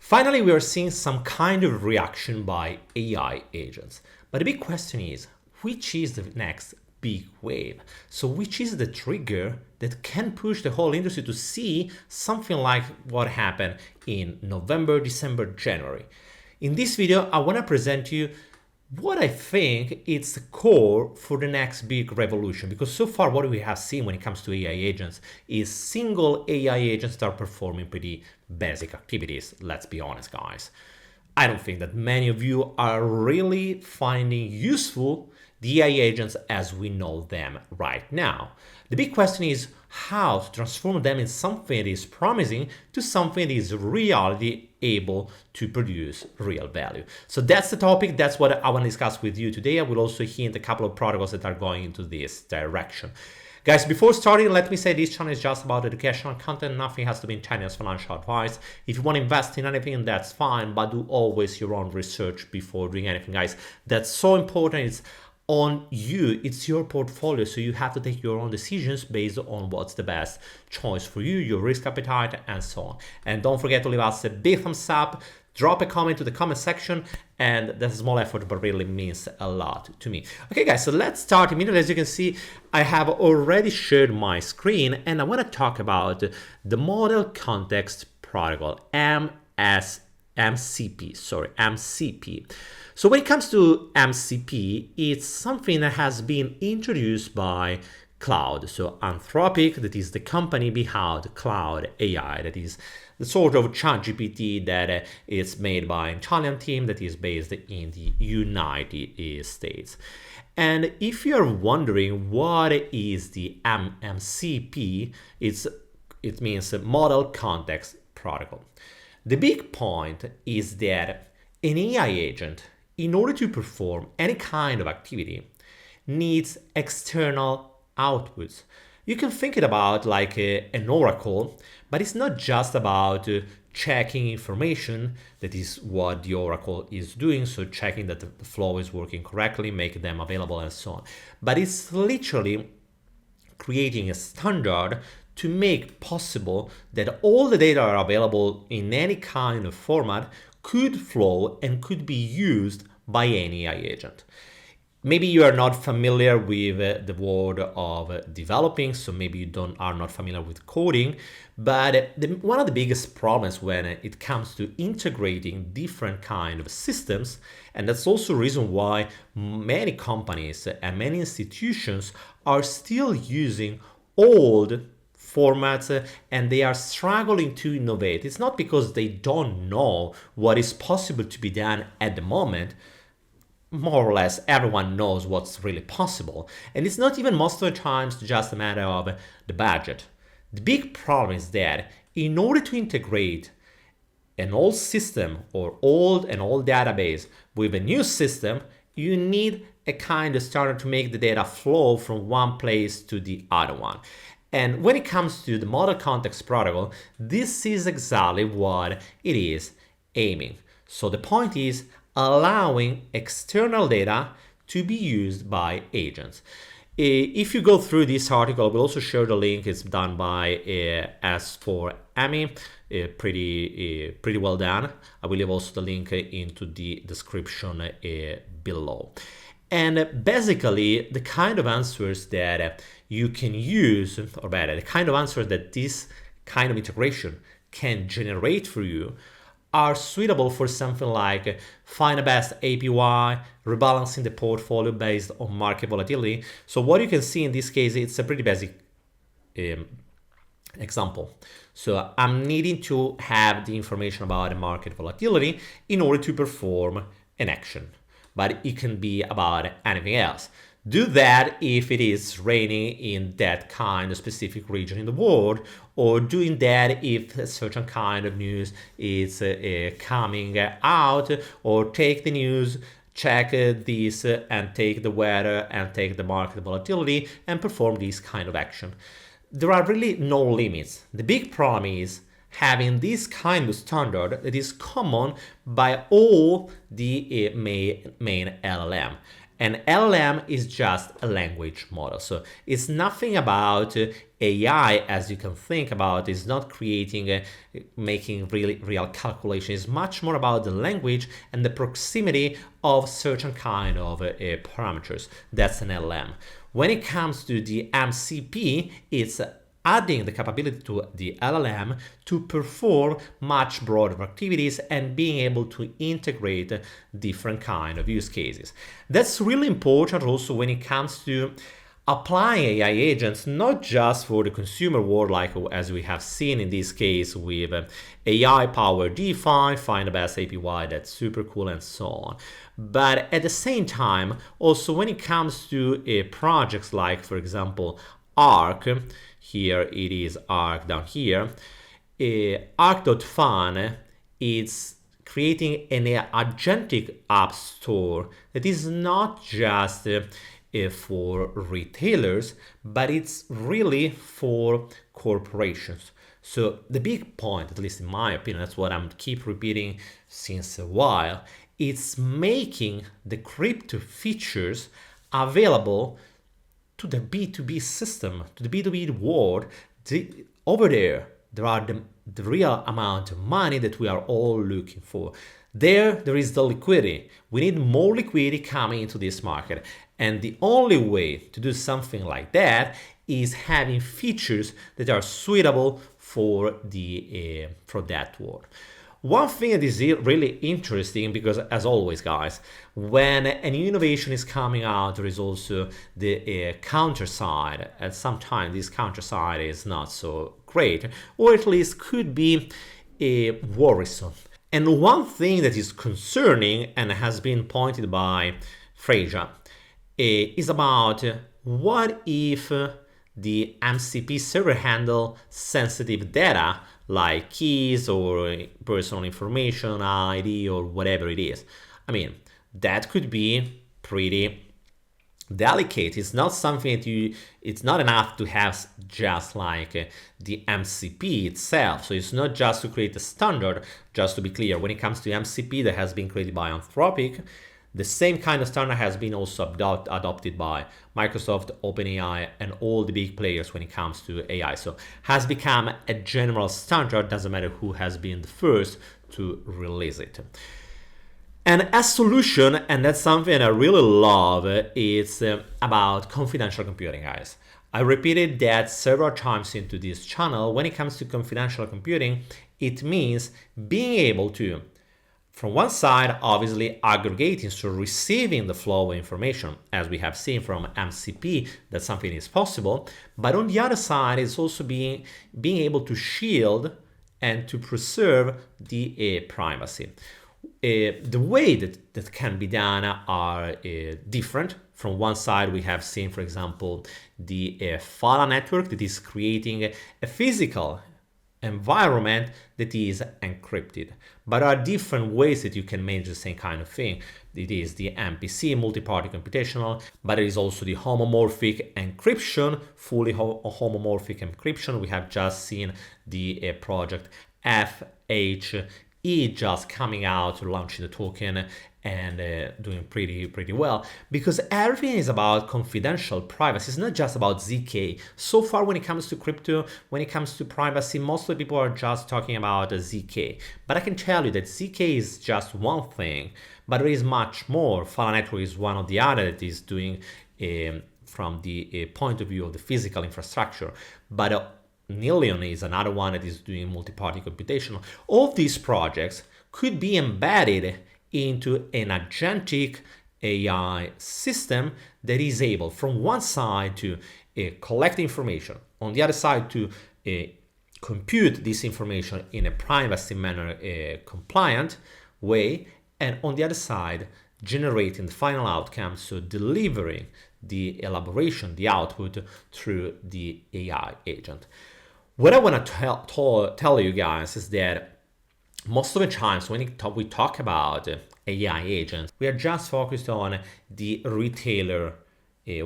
Finally, we are seeing some kind of reaction by AI agents. But the big question is, which is the next big wave? So which is the trigger that can push the whole industry to see something like what happened in November, December, January? In this video, I want to present you what I think it's the core for the next big revolution, because so far what we have seen when it comes to AI agents is single AI agents that are performing pretty basic activities. Let's be honest, guys. I don't think that many of you are really finding useful the AI agents as we know them right now. The big question is how to transform them in something that is promising to something that is reality able to produce real value. So that's the topic. That's what I want to discuss with you today. I will also hint a couple of protocols that are going into this direction. Guys, before starting, let me say this channel is just about educational content. Nothing has to be intended as financial advice. If you want to invest in anything, that's fine, but do always your own research before doing anything, guys. That's so important. It's on you, it's your portfolio, so you have to take your own decisions based on what's the best choice for you, your risk appetite, and so on. And don't forget to leave us a big thumbs up, drop a comment to the comment section, and that's a small effort but really means a lot to me. Okay guys, so let's start immediately. As you can see, I have already shared my screen and I want to talk about the model context protocol, MCP. So when it comes to MCP, it's something that has been introduced by Cloud. So Anthropic, that is the company behind Cloud AI, that is the sort of ChatGPT that is made by an Italian team that is based in the United States. And if you're wondering what is the MCP, it means Model Context Protocol. The big point is that an AI agent, in order to perform any kind of activity, needs external outputs. You can think it about like an oracle, but it's not just about checking information. That is what the oracle is doing, so checking that the flow is working correctly, make them available and so on. But it's literally creating a standard to make possible that all the data are available in any kind of format could flow and could be used by any AI agent. Maybe you are not familiar with the word of developing, so maybe you are not familiar with coding, but one of the biggest problems when it comes to integrating different kind of systems, and that's also the reason why many companies and many institutions are still using old formats and they are struggling to innovate. It's not because they don't know what is possible to be done at the moment. More or less everyone knows what's really possible, and it's not even most of the times just a matter of the budget. The big problem is that in order to integrate an old system or an old database with a new system, you need a kind of standard to make the data flow from one place to the other one. And when it comes to the Model Context Protocol, this is exactly what it is aiming. So the point is allowing external data to be used by agents. If you go through this article, we'll also share the link. It's done by S4Amy, pretty well done. I will leave also the link into the description below. And basically, the kind of answers that you can use, or better, the kind of answers that this kind of integration can generate for you are suitable for something like find the best APY, rebalancing the portfolio based on market volatility. So what you can see in this case, it's a pretty basic example. So I'm needing to have the information about the market volatility in order to perform an action, but it can be about anything else. Do that if it is raining in that kind of specific region in the world, or doing that if a certain kind of news is coming out, or take the news, check this, and take the weather and take the market volatility and perform this kind of action. There are really no limits. The big problem is having this kind of standard that is common by all the main LLM. And LLM is just a language model. So it's nothing about AI as you can think about. It's not creating, making really real calculations. It's much more about the language and the proximity of certain kind of parameters. That's an LLM. When it comes to the MCP, it's adding the capability to the LLM to perform much broader activities and being able to integrate different kind of use cases. That's really important also when it comes to applying AI agents, not just for the consumer world, like as we have seen in this case with AI-powered Defi, find the best APY, that's super cool, and so on. But at the same time, also when it comes to projects like, for example, Arc, here it is Arc down here, Arc.fun is creating an agentic app store that is not just for retailers, but it's really for corporations. So the big point, at least in my opinion, that's what I'm keep repeating since a while, it's making the crypto features available to the B2B system, to the B2B world. Over there are the real amount of money that we are all looking for. There is the liquidity. We need more liquidity coming into this market. And the only way to do something like that is having features that are suitable for that world. One thing that is really interesting, because as always, guys, when an innovation is coming out, there is also the counter side. At some time, this counter side is not so great, or at least could be worrisome. And one thing that is concerning and has been pointed by Fraser is about what if the MCP server handle sensitive data like keys or personal information, ID, or whatever it is. I mean, that could be pretty delicate. It's not something that it's not enough to have just like the MCP itself. So it's not just to create a standard. Just to be clear, when it comes to MCP that has been created by Anthropic, the same kind of standard has been also adopted by Microsoft, OpenAI, and all the big players when it comes to AI. So has become a general standard, doesn't matter who has been the first to release it. And a solution, and that's something I really love, it's about confidential computing, guys. I repeated that several times into this channel. When it comes to confidential computing, it means being able to, from one side, obviously aggregating, so receiving the flow of information, as we have seen from MCP, that something is possible. But on the other side, it's also being able to shield and to preserve the privacy. The way that can be done are different. From one side, we have seen, for example, the Fala network that is creating a physical environment that is encrypted. But there are different ways that you can manage the same kind of thing. It is the MPC, multi-party computational, but it is also the homomorphic encryption, fully homomorphic encryption. We have just seen the project FHE just coming out, launching the token, and doing pretty well, because everything is about confidential privacy. It's not just about ZK. So far, when it comes to crypto, when it comes to privacy, most of the people are just talking about ZK. But I can tell you that ZK is just one thing, but there is much more. Fala Network is one of the other that is doing from the point of view of the physical infrastructure. But Nilion is another one that is doing multi-party computation. All these projects could be embedded into an agentic AI system that is able, from one side, to collect information, on the other side, to compute this information in a privacy manner compliant way, and on the other side, generating the final outcome, so delivering the elaboration, the output through the AI agent. What I want to tell you guys is that most of the times when we talk about AI agents, we are just focused on the retailer,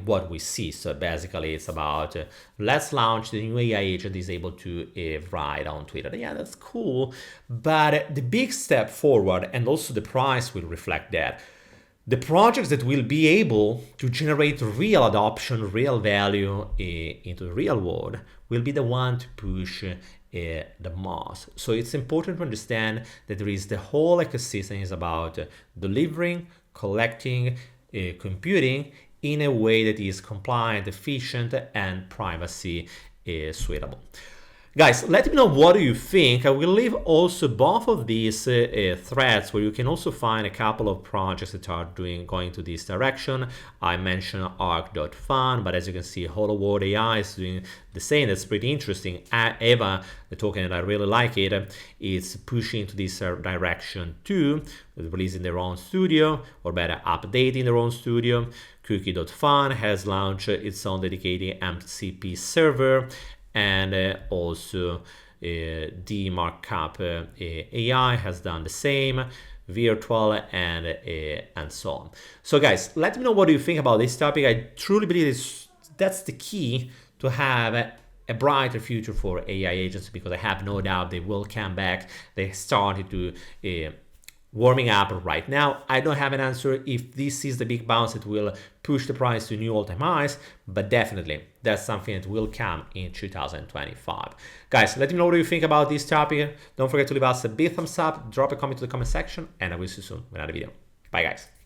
what we see. So basically it's about, let's launch the new AI agent is able to write on Twitter. Yeah, that's cool. But the big step forward, and also the price will reflect that, The projects that will be able to generate real adoption, real value into the real world will be the one to push the most. So it's important to understand that there is the whole ecosystem is about delivering, collecting, computing in a way that is compliant, efficient, and privacy suitable. Guys, let me know what do you think. I will leave also both of these threads where you can also find a couple of projects that are going to this direction. I mentioned arc.fun, but as you can see, Hollow World AI is doing the same. That's pretty interesting. Eva, the token, and I really like it, it's pushing to this direction too, releasing their own studio, or better, updating their own studio. Cookie.fun has launched its own dedicated MCP server, and also the markup AI has done the same, virtual, and so on. So guys, let me know what you think about this topic. I truly believe that's the key to have a brighter future for AI agents, because I have no doubt they will come back. They started to warming up right now. I don't have an answer if this is the big bounce that will push the price to new all-time highs, but definitely that's something that will come in 2025. Guys, let me know what you think about this topic. Don't forget to leave us a big thumbs up, drop a comment to the comment section, and I will see you soon with another video. Bye guys.